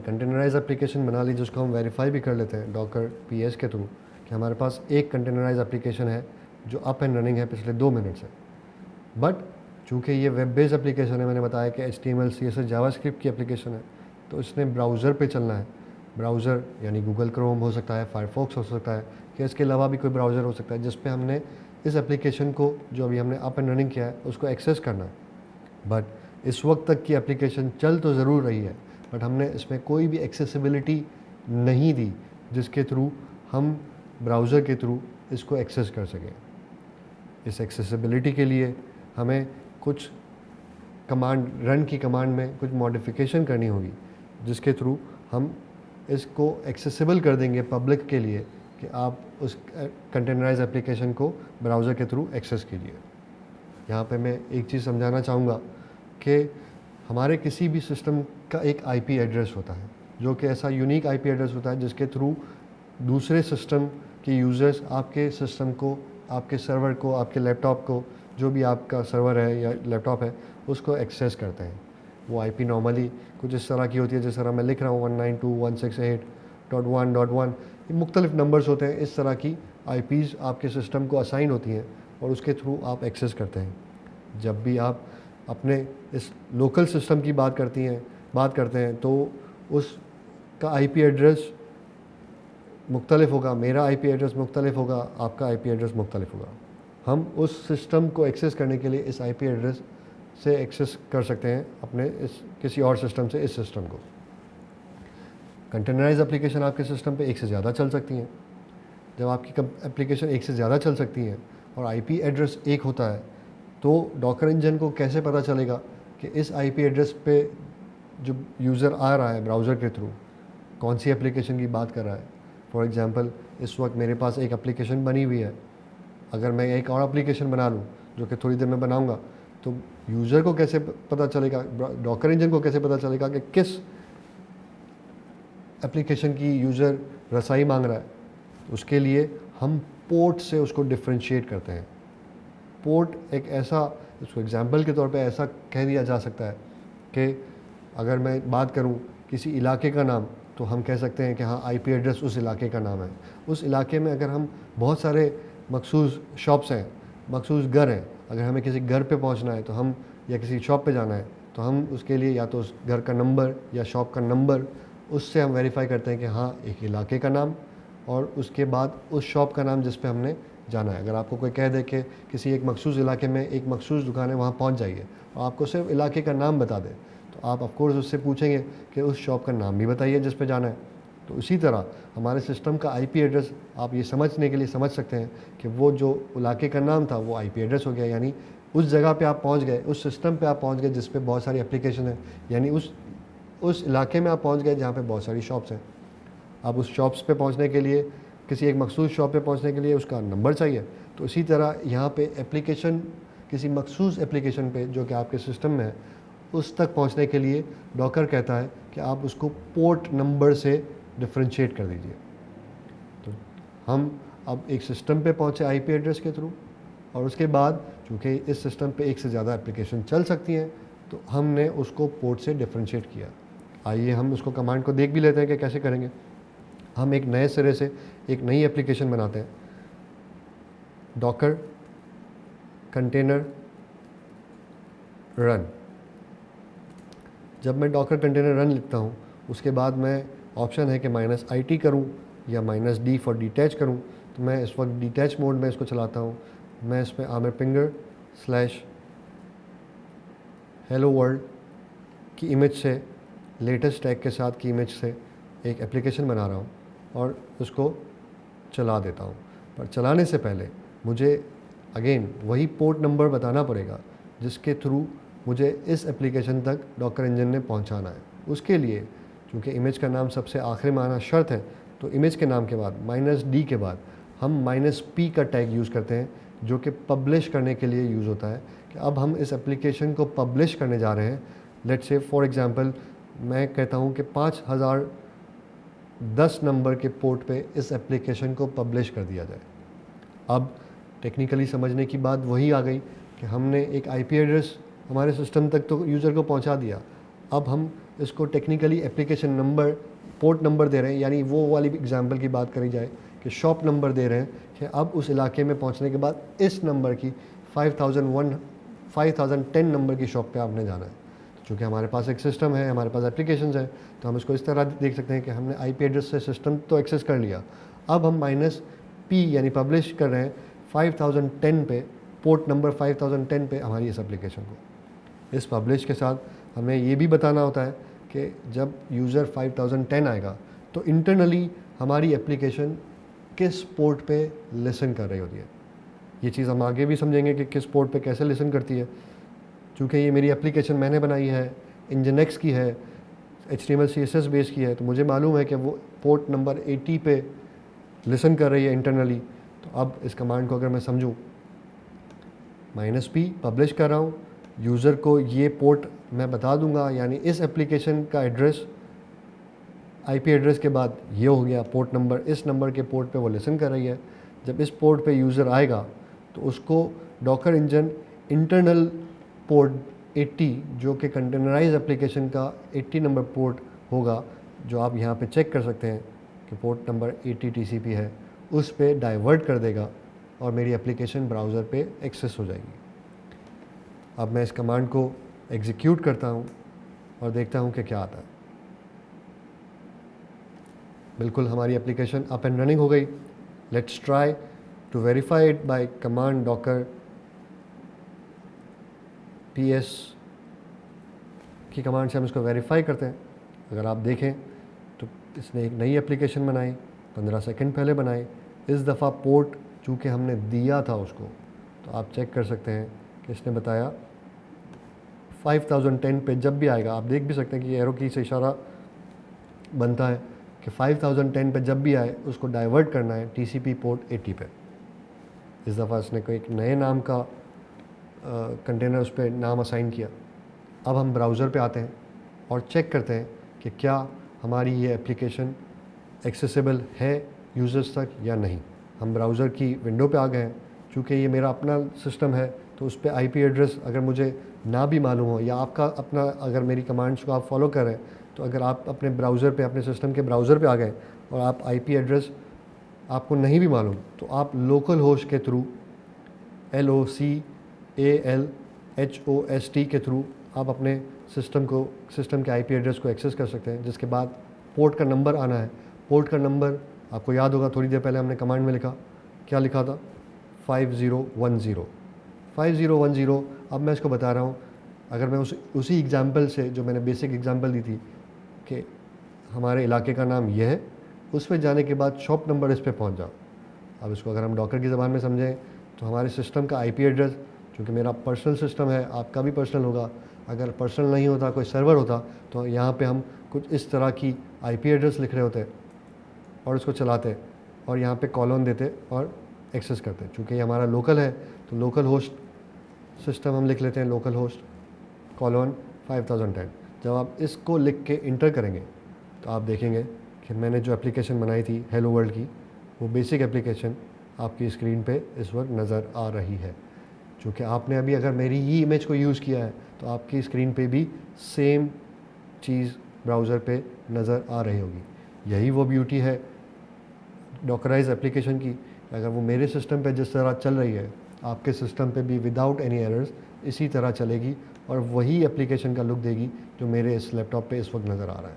Containerise application बना ली जिसको हम वेरीफाई भी कर लेते हैं डॉकर पीएस के थ्रू कि हमारे पास एक कंटेनराइज एप्लीकेशन है जो अप एंड रनिंग है पिछले 2 मिनट से। बट चूँकि ये वेब बेस्ड एप्लीकेशन है, मैंने बताया कि HTML CSS जावास्क्रिप्ट की एप्लीकेशन है, तो इसने ब्राउज़र पे चलना है। ब्राउज़र यानी गूगल क्रोम हो सकता है, फायरफॉक्स हो सकता है, कि इसके अलावा भी कोई ब्राउज़र हो सकता है जिस पे हमने इस एप्लीकेशन को जो अभी हमने अप एंड रनिंग किया है उसको एक्सेस करना है। बट इस वक्त तक की एप्लीकेशन चल तो ज़रूर रही है, बट हमने इसमें कोई भी एक्सेसिबिलिटी नहीं दी जिसके थ्रू हम ब्राउज़र के थ्रू इसको एक्सेस कर सकें। इस एक्सेसिबिलिटी के लिए हमें कुछ कमांड रन की कमांड में कुछ मॉडिफिकेशन करनी होगी जिसके थ्रू हम इसको एक्सेसिबल कर देंगे पब्लिक के लिए कि आप उस कंटेनराइज एप्लीकेशन को ब्राउज़र के थ्रू एक्सेस कीजिए। यहाँ पे मैं एक चीज़ समझाना चाहूँगा कि हमारे किसी भी सिस्टम का एक आईपी एड्रेस होता है जो कि ऐसा यूनिक आईपी एड्रेस होता है जिसके थ्रू दूसरे सिस्टम के यूज़र्स आपके सिस्टम को, आपके सर्वर को, आपके लैपटॉप को, जो भी आपका सर्वर है या लैपटॉप है उसको एक्सेस करते हैं। वो आईपी नॉर्मली कुछ इस तरह की होती है जिस तरह मैं लिख रहा हूँ 192.168.1.1, ये मुख्तलिफ नंबर्स होते हैं। इस तरह की आईपीज़ आपके सिस्टम को असाइन होती हैं और उसके थ्रू आप एक्सेस करते हैं। जब भी आप अपने इस लोकल सिस्टम की बात करते हैं तो उसका आईपी एड्रेस मुख्तलिफ होगा, मेरा आईपी एड्रेस मुख्तलिफ होगा, आपका आईपी एड्रेस मुख्तलिफ होगा। हम उस सिस्टम को एक्सेस करने के लिए इस आईपी एड्रेस से एक्सेस कर सकते हैं अपने इस किसी और सिस्टम से इस सिस्टम को। कंटेनराइज एप्लीकेशन आपके सिस्टम पे एक से ज़्यादा चल सकती हैं। जब आपकी एप्लीकेशन एक से ज़्यादा चल सकती हैं और आईपी एड्रेस एक होता है तो डॉकर इंजन को कैसे पता चलेगा कि इस आईपी एड्रेस पे जो यूज़र आ रहा है ब्राउज़र के थ्रू कौन सी एप्लीकेशन की बात कर रहा है। फॉर एग्ज़ाम्पल इस वक्त मेरे पास एक एप्लीकेशन बनी हुई है, अगर मैं एक और एप्लीकेशन बना लूँ जो कि थोड़ी देर में बनाऊँगा तो यूज़र को कैसे पता चलेगा, डॉकर इंजन को कैसे पता चलेगा कि किस एप्लीकेशन की यूज़र रसाई मांग रहा है। उसके लिए हम पोर्ट से उसको डिफ्रेंशिएट करते हैं। पोर्ट एक ऐसा, इसको एग्जांपल के तौर पे ऐसा कह दिया जा सकता है कि अगर मैं बात करूं किसी इलाके का नाम तो हम कह सकते हैं कि हाँ आईपी एड्रेस उस इलाके का नाम है। उस इलाके में अगर हम बहुत सारे मखसूस शॉप्स हैं, मखसूस घर हैं, अगर हमें किसी घर पे पहुंचना है तो हम, या किसी शॉप पे जाना है तो हम उसके लिए या तो उस घर का नंबर या शॉप का नंबर, उससे हम वेरीफाई करते हैं कि हाँ एक इलाके का नाम और उसके बाद उस शॉप का नाम जिस पे हमने जाना है। अगर आपको कोई कह दे कि किसी एक मखसूस इलाके में एक मखसूस दुकान है वहाँ पहुँच जाइए और आपको सिर्फ इलाके का नाम बता दे तो आप ऑफकोर्स उससे पूछेंगे कि उस शॉप का नाम भी बताइए जिस पे जाना है। तो इसी तरह हमारे सिस्टम का आईपी एड्रेस आप ये समझने के लिए समझ सकते हैं कि वो जो इलाके का नाम था वो आईपी एड्रेस हो गया, यानी उस जगह पे आप पहुंच गए, उस सिस्टम पे आप पहुंच गए जिस पे बहुत सारी एप्लीकेशन है, यानी उस इलाके में आप पहुंच गए जहाँ पे बहुत सारी शॉप्स हैं। अब उस शॉप्स पे पहुंचने के लिए, किसी एक मखसूस शॉप पे पहुंचने के लिए उसका नंबर चाहिए। तो इसी तरह यहाँ पे एप्लीकेशन, किसी मखसूस एप्लीकेशन पे जो कि आपके सिस्टम में है, उस तक पहुंचने के लिए डॉकर कहता है कि आप उसको पोर्ट नंबर से डिफ्रेंशिएट कर दीजिए। तो हम अब एक सिस्टम पे पहुंचे आईपी एड्रेस के थ्रू और उसके बाद चूँकि इस सिस्टम पे एक से ज़्यादा एप्लीकेशन चल सकती हैं तो हमने उसको पोर्ट से डिफ्रेंशिएट किया। आइए हम उसको कमांड को देख भी लेते हैं कि कैसे करेंगे। हम एक नए सिरे से एक नई एप्लीकेशन बनाते हैं, डॉकर कंटेनर रन। जब मैं डॉकर कंटेनर रन लिखता हूँ उसके बाद मैं ऑप्शन है कि -IT करूँ या -D फॉर डिटैच करूँ। तो मैं इस वक्त डिटैच मोड में इसको चलाता हूँ। मैं इसमें आमिर पिंगर /hello world की इमेज से, लेटेस्ट टैग के साथ की इमेज से एक एप्लीकेशन बना रहा हूँ और उसको चला देता हूँ। पर चलाने से पहले मुझे अगेन वही पोर्ट नंबर बताना पड़ेगा जिसके थ्रू मुझे इस एप्लीकेशन तक डॉकर इंजन ने पहुँचाना है। उसके लिए चूँकि इमेज का नाम सबसे आखिरी में आना शर्त है तो इमेज के नाम के बाद -D के बाद हम -P का टैग यूज़ करते हैं जो कि पब्लिश करने के लिए यूज़ होता है कि अब हम इस एप्लीकेशन को पब्लिश करने जा रहे हैं। लेट्स से फॉर एग्ज़ाम्पल मैं कहता हूँ कि 5010 नंबर के पोर्ट पे इस एप्लीकेशन को पब्लिश कर दिया जाए। अब टेक्निकली समझने की बात वही आ गई कि हमने एक आईपी एड्रेस हमारे सिस्टम तक तो यूज़र को पहुंचा दिया, अब हम इसको technically application number, port number दे रहे हैं, यानी वो वाली एग्जांपल की बात करी जाए कि शॉप नंबर दे रहे हैं कि अब उस इलाके में पहुंचने के बाद इस नंबर की 5010 नंबर की शॉप पे आपने जाना है। तो चूँकि हमारे पास एक सिस्टम है, हमारे पास एप्लीकेशंस है, तो हम इसको इस तरह देख सकते हैं कि हमने आईपी एड्रेस से सिस्टम तो एक्सेस कर लिया, अब हम -P यानी पब्लिश कर रहे हैं 5010 पे, पोर्ट नंबर 5010 पे हमारी इस एप्लीकेशन को। इस पब्लिश के साथ हमें ये भी बताना होता है कि जब यूज़र 5010 आएगा तो इंटरनली हमारी एप्लीकेशन किस पोर्ट पे लिसन कर रही होती है। ये चीज़ हम आगे भी समझेंगे कि किस पोर्ट पे कैसे लिसन करती है। चूँकि ये मेरी एप्लीकेशन मैंने बनाई है, इंजनएक्स की है, HTML CSS बेस की है, तो मुझे मालूम है कि वो पोर्ट नंबर 80 पे लिसन कर रही है इंटरनली। तो अब इस कमांड को अगर मैं समझूँ, -P पब्लिश कर रहा हूँ, यूज़र को ये पोर्ट मैं बता दूंगा, यानी इस एप्लीकेशन का एड्रेस आईपी एड्रेस के बाद ये हो गया पोर्ट नंबर, इस नंबर के पोर्ट पे वो लिसन कर रही है। जब इस पोर्ट पे यूज़र आएगा तो उसको डॉकर इंजन इंटरनल पोर्ट 80, जो कि कंटेनराइज एप्लीकेशन का 80 नंबर पोर्ट होगा, जो आप यहाँ पे चेक कर सकते हैं कि पोर्ट नंबर 80 TCP है, उस पे डाइवर्ट कर देगा और मेरी एप्लीकेशन ब्राउज़र पे एक्सेस हो जाएगी। अब मैं इस कमांड को एग्जीक्यूट करता हूँ और देखता हूँ कि क्या आता है। बिल्कुल हमारी एप्लीकेशन अप एंड रनिंग हो गई। Let's try to verify it by command docker PS की कमांड से हम इसको वेरीफाई करते हैं। अगर आप देखें तो इसने एक नई एप्लीकेशन बनाई, 15 सेकंड पहले बनाई। इस दफ़ा पोर्ट चूँकि हमने दिया था उसको, तो आप चेक कर सकते हैं कि इसने बताया 5010 पे जब भी आएगा, आप देख भी सकते हैं कि एरो की से इशारा बनता है कि 5010 पे जब भी आए उसको डाइवर्ट करना है TCP पोर्ट 80 पे। इस दफ़ा इसने कोई एक नए नाम का कंटेनर उस पर नाम असाइन किया। अब हम ब्राउज़र पे आते हैं और चेक करते हैं कि क्या हमारी ये एप्लीकेशन एक्सेसिबल है यूज़र्स तक या नहीं। हम ब्राउज़र की विंडो पे आ गए हैं। चूँकि ये मेरा अपना सिस्टम है तो उस पर आईपी एड्रेस अगर मुझे ना भी मालूम हो, या आपका अपना, अगर मेरी कमांड्स को आप फॉलो कर रहे हैं, तो अगर आप अपने ब्राउज़र पे, अपने सिस्टम के ब्राउज़र पे आ गए और आप आईपी एड्रेस आपको नहीं भी मालूम, तो आप लोकल होस्ट के थ्रू, LOCALHOST के थ्रू आप अपने सिस्टम के आईपी एड्रेस को एक्सेस कर सकते हैं, जिसके बाद पोर्ट का नंबर आना है। पोर्ट का नंबर आपको याद होगा, थोड़ी देर पहले हमने कमांड में लिखा, क्या लिखा था? 5010। अब मैं इसको बता रहा हूँ, अगर मैं उसी एग्जाम्पल से, जो मैंने बेसिक एग्जाम्पल दी थी कि हमारे इलाके का नाम यह है, उस पर जाने के बाद शॉप नंबर इस पर पहुँच जाओ। अब इसको अगर हम डॉकर की ज़बान में समझें तो हमारे सिस्टम का आईपी एड्रेस, क्योंकि मेरा पर्सनल सिस्टम है, आपका भी पर्सनल होगा, अगर पर्सनल नहीं होता, कोई सर्वर होता, तो यहाँ पे हम कुछ इस तरह की आईपी एड्रेस लिख रहे होते और इसको चलाते और यहाँ पे कॉलन देते और एक्सेस करते। चूँकि ये हमारा लोकल है तो लोकल होस्ट सिस्टम हम लिख लेते हैं, लोकल होस्ट कॉलन 5010। जब आप इसको लिख के इंटर करेंगे तो आप देखेंगे कि मैंने जो एप्लीकेशन बनाई थी हेलो वर्ल्ड की, वो बेसिक एप्लीकेशन आपकी स्क्रीन पे इस वक्त नज़र आ रही है। चूँकि आपने अभी अगर मेरी ही इमेज को यूज़ किया है तो आपकी स्क्रीन पे भी सेम चीज़ ब्राउज़र पे नज़र आ रही होगी। यही वो ब्यूटी है डॉकराइज एप्लीकेशन की, अगर वो मेरे सिस्टम पे जिस तरह चल रही है, आपके सिस्टम पे भी विदाउट एनी एरर्स इसी तरह चलेगी और वही एप्लीकेशन का लुक देगी जो मेरे इस लैपटॉप पे इस वक्त नज़र आ रहा है।